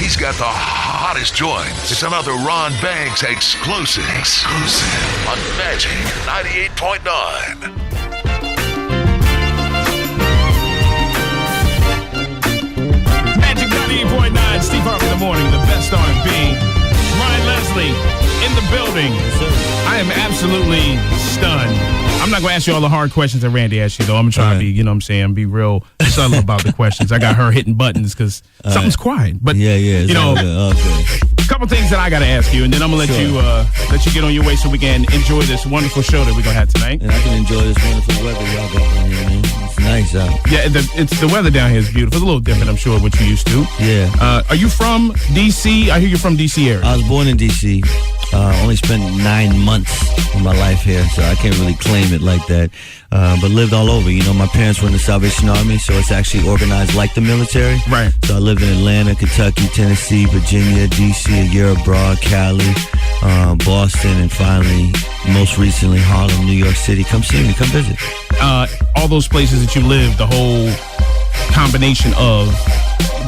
He's got the hottest joints. It's another Ron Banks exclusive on Magic 98.9. Magic 98.9, Steve Harvey in the morning, the best R&B. Ryan Leslie in the building. I am absolutely stunned. I'm not going to ask you all the hard questions that Randy asked you, though. I'm trying to be, you know what I'm saying, be real subtle about the questions. I got her hitting buttons because something's quiet. But, you know, a couple things that I got to ask you, and then I'm going to let you get on your way so we can enjoy this wonderful show that we're going to have tonight. And I can enjoy this wonderful weather y'all got down here, man. It's nice out. Yeah, the weather down here is beautiful. It's a little different, I'm sure, what you used to. Yeah. Are you from D.C.? I hear you're from D.C. area. I was born in D.C. Only spent 9 months of my life here, so I can't really claim it like that. But lived all over. You know, my parents were in the Salvation Army, so it's actually organized like the military. Right. So I lived in Atlanta, Kentucky, Tennessee, Virginia, D.C., a year abroad, Cali, Boston, and finally, most recently, Harlem, New York City. Come see me. Come visit. All those places that you lived, the whole combination of,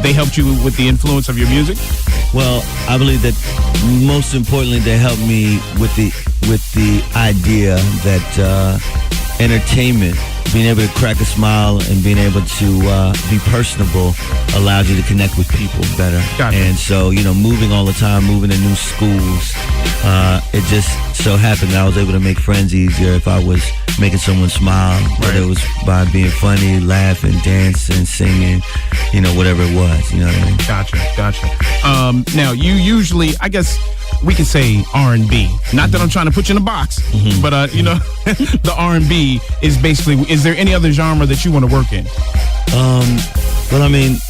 they helped you with the influence of your music? Well, I believe that most importantly, they helped me with the idea that entertainment, being able to crack a smile and being able to be personable allows you to connect with people better. Gotcha. And so, you know, moving all the time, moving to new schools, it just so happened that I was able to make friends easier if I was making someone smile, whether it was by being funny, laughing, dancing, singing, you know, whatever it was, you know what I mean? Gotcha. Now, you usually, I guess we could say R&B. Not that I'm trying to put you in a box, but, you know, the R&B is basically, is there any other genre that you want to work in? Well, I mean,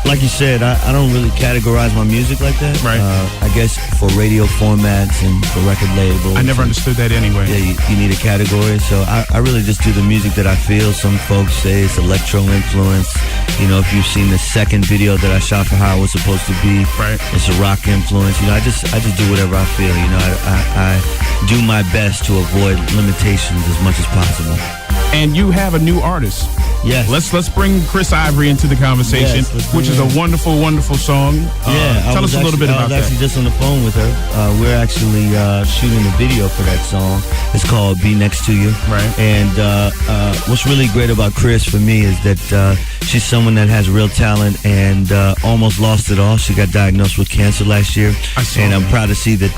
like you said, I don't really categorize my music like that. Right. I guess for radio formats and for record labels. I never understood that anyway. Yeah, you need a category. So I really just do the music that I feel. Some folks say it's electro influence. You know, if you've seen the second video that I shot for How It Was Supposed to Be, right, it's a rock influence. You know, I just do whatever I feel. You know, I do my best to avoid limitations as much as possible. And you have a new artist. Yes. Let's bring Chris Ivory into the conversation, which is a wonderful, wonderful song. Tell us a little bit about that. I was actually just on the phone with her. We're actually shooting a video for that song. It's called Be Next to You. Right. And what's really great about Chris for me is that she's someone that has real talent and almost lost it all. She got diagnosed with cancer last year. And I'm proud to see that,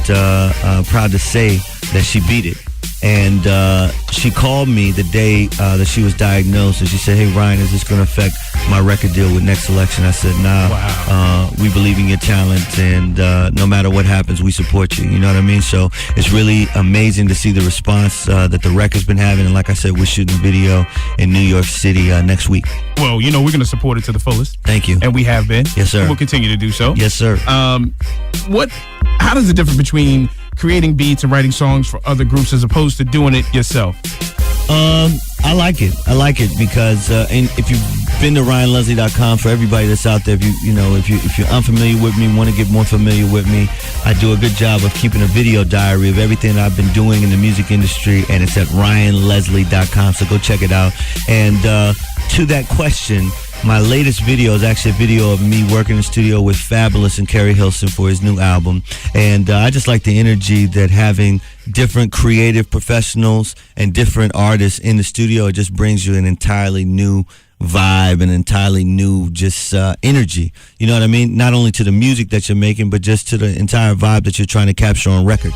proud to say that she beat it. And she called me the day that she was diagnosed, and she said, "Hey Ryan, is this going to affect my record deal with Next Selection?" I said, "Nah, wow. We believe in your talent, and no matter what happens, we support you." You know what I mean? So it's really amazing to see the response that the record's been having. And like I said, we're shooting a video in New York City next week. Well, you know, we're going to support it to the fullest. Thank you. And we have been. Yes, sir. And we'll continue to do so. Yes, sir. How does the difference between creating beats and writing songs for other groups as opposed to doing it yourself? I like it because and if you've been to RyanLeslie.com, for everybody that's out there, if you're unfamiliar with me, want to get more familiar with me, I do a good job of keeping a video diary of everything I've been doing in the music industry, and it's at RyanLeslie.com, so go check it out. And to that question, my latest video is actually a video of me working in the studio with Fabulous and Kerry Hilson for his new album. And I just like the energy that having different creative professionals and different artists in the studio, it just brings you an entirely new vibe and entirely new just energy. You know what I mean? Not only to the music that you're making, but just to the entire vibe that you're trying to capture on record.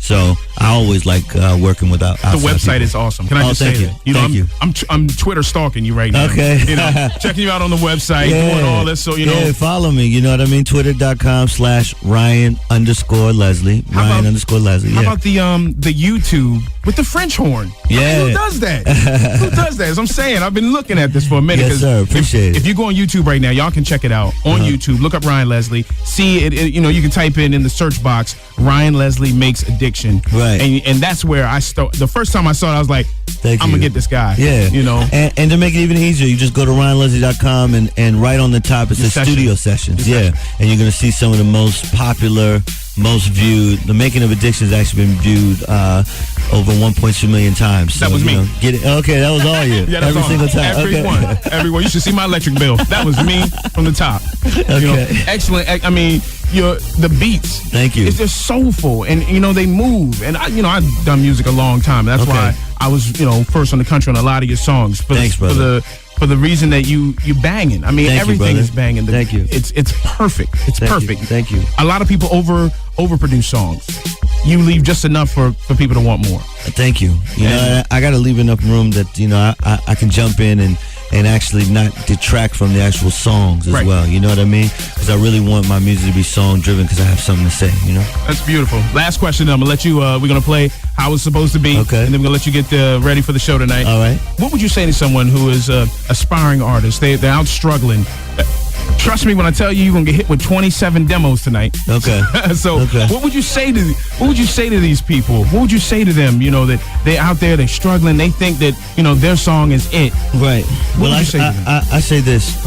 So I always like working with outside The website people. is awesome. Can I just say that? Thank you. I'm Twitter stalking you right now. Okay. You know, checking you out on the website, doing all this. So, you know. Yeah, follow me. You know what I mean? Twitter.com/Ryan_Leslie. Ryan_Leslie. How about the YouTube with the French horn? Yeah. I mean, who does that? Who does that? As I'm saying, I've been looking at this for a minute. Yes, sir. Appreciate it. If you go on YouTube right now, y'all can check it out on YouTube. Look up Ryan Leslie. See it. You know, you can type in the search box Ryan Leslie Makes Addiction. Right. And that's where I start. The first time I saw it, I was like, I'm gonna get this guy. Yeah. You know. And to make it even easier, you just go to RyanLeslie.com and right on the top it says studio sessions. Yeah. And you're gonna see some of the most popular, most viewed. The Making of Addiction has actually been viewed over 1.2 million times. So, that was me. Get it? Okay, that was all you. Yeah, that's every all. single time. Everyone. You should see my electric bill. That was me from the top. Okay. You know, excellent. I mean, the beats. Thank you. It's just soulful, and they move. And I've done music a long time. That's why I was first on the country on a lot of your songs. Thanks, brother. For the reason that you banging. I mean, everything is banging. Thank you. It's perfect. It's perfect. Thank you. A lot of people overproduce songs. You leave just enough for people to want more. Thank you. I got to leave enough room that I can jump in and actually not detract from the actual songs as well. You know what I mean? Because I really want my music to be song driven because I have something to say. That's beautiful. Last question. I'm gonna let you. We're gonna play how it's supposed to be. Okay. And then we're gonna let you get ready for the show tonight. All right. What would you say to someone who is a aspiring artist? They're out struggling. Trust me when I tell you, you're gonna get hit with 27 demos tonight. Okay. So what would you say to these people? What would you say to them? That they're out there, they're struggling, they think that their song is it. Right. What would you say to them? I say this.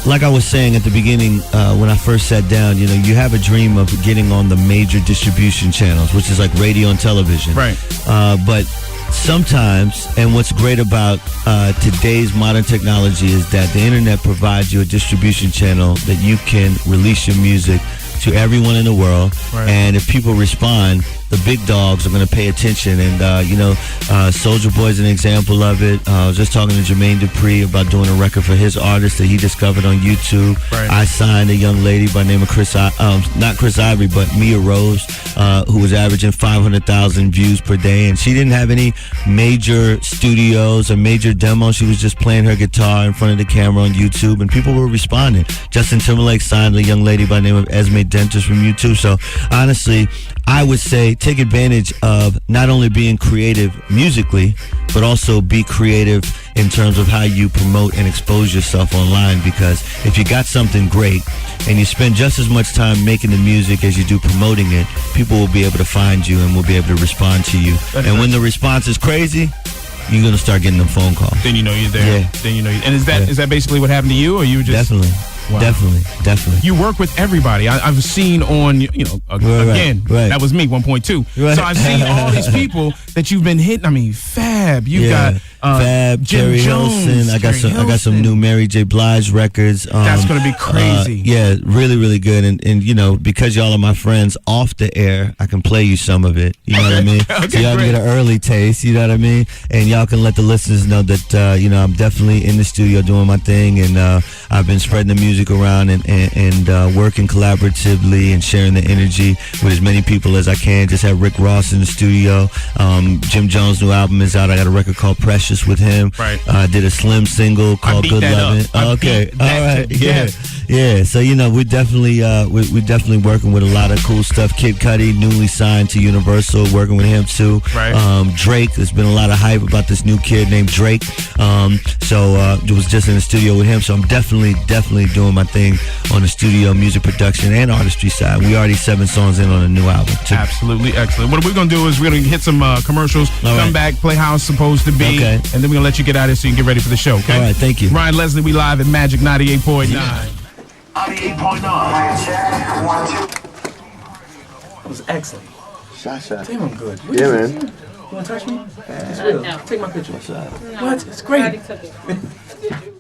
Like I was saying at the beginning when I first sat down, you have a dream of getting on the major distribution channels, which is like radio and television. Right. But sometimes, and what's great about today's modern technology is that the internet provides you a distribution channel that you can release your music to everyone in the world. Right. And if people respond, the big dogs are going to pay attention. And, Soulja Boy's an example of it. I was just talking to Jermaine Dupri about doing a record for his artist that he discovered on YouTube. Right. I signed a young lady by the name of not Chris Ivory, but Mia Rose, who was averaging 500,000 views per day. And she didn't have any major studios or major demos. She was just playing her guitar in front of the camera on YouTube, and people were responding. Justin Timberlake signed a young lady by the name of Esme Dentist from YouTube. So honestly, I would say take advantage of not only being creative musically, but also be creative in terms of how you promote and expose yourself online. Because if you got something great and you spend just as much time making the music as you do promoting it, people will be able to find you and will be able to respond to you. And when the response is crazy, you're going to start getting them phone calls. Then you know you're there. Yeah. Then you know. And is that basically what happened to you, or you just Definitely. Wow. Definitely. You work with everybody. I've seen on, again, that was me, 1.2. Right. So I've seen all these people that you've been hitting. I mean, Fab. You got Fab, Jim Jerry Jones, Hilson. I got some new Mary J. Blige records. That's gonna be crazy. Yeah, really, really good. And because y'all are my friends off the air, I can play you some of it. You know what I mean? Okay, so y'all great. can get an early taste. You know what I mean? And y'all can let the listeners know that I'm definitely in the studio doing my thing, and I've been spreading the music around and working collaboratively and sharing the energy with as many people as I can. Just had Rick Ross in the studio. Jim Jones' new album is out. I got a record called Precious with him. Right. Did a Slim single called Good Lovin'. Okay. All right. Yeah. So we're definitely working with a lot of cool stuff. Kid Cudi, newly signed to Universal, working with him too. Right. Drake, there's been a lot of hype about this new kid named Drake. It was just in the studio with him. So I'm definitely doing my thing on the studio music production and artistry side. We already 7 songs in on a new album too. Absolutely excellent. What we're gonna do is we're gonna hit some commercials, come back, play how it's supposed to be, and then we're gonna let you get out of here so you can get ready for the show. Okay. All right. Thank you. Ryan Leslie, we live at Magic 98.9. 98.9. That was excellent. Shot. Damn, I'm good. Yeah, man. You wanna touch me? It's real. No. Take my picture. No. What? It's great. I already took it.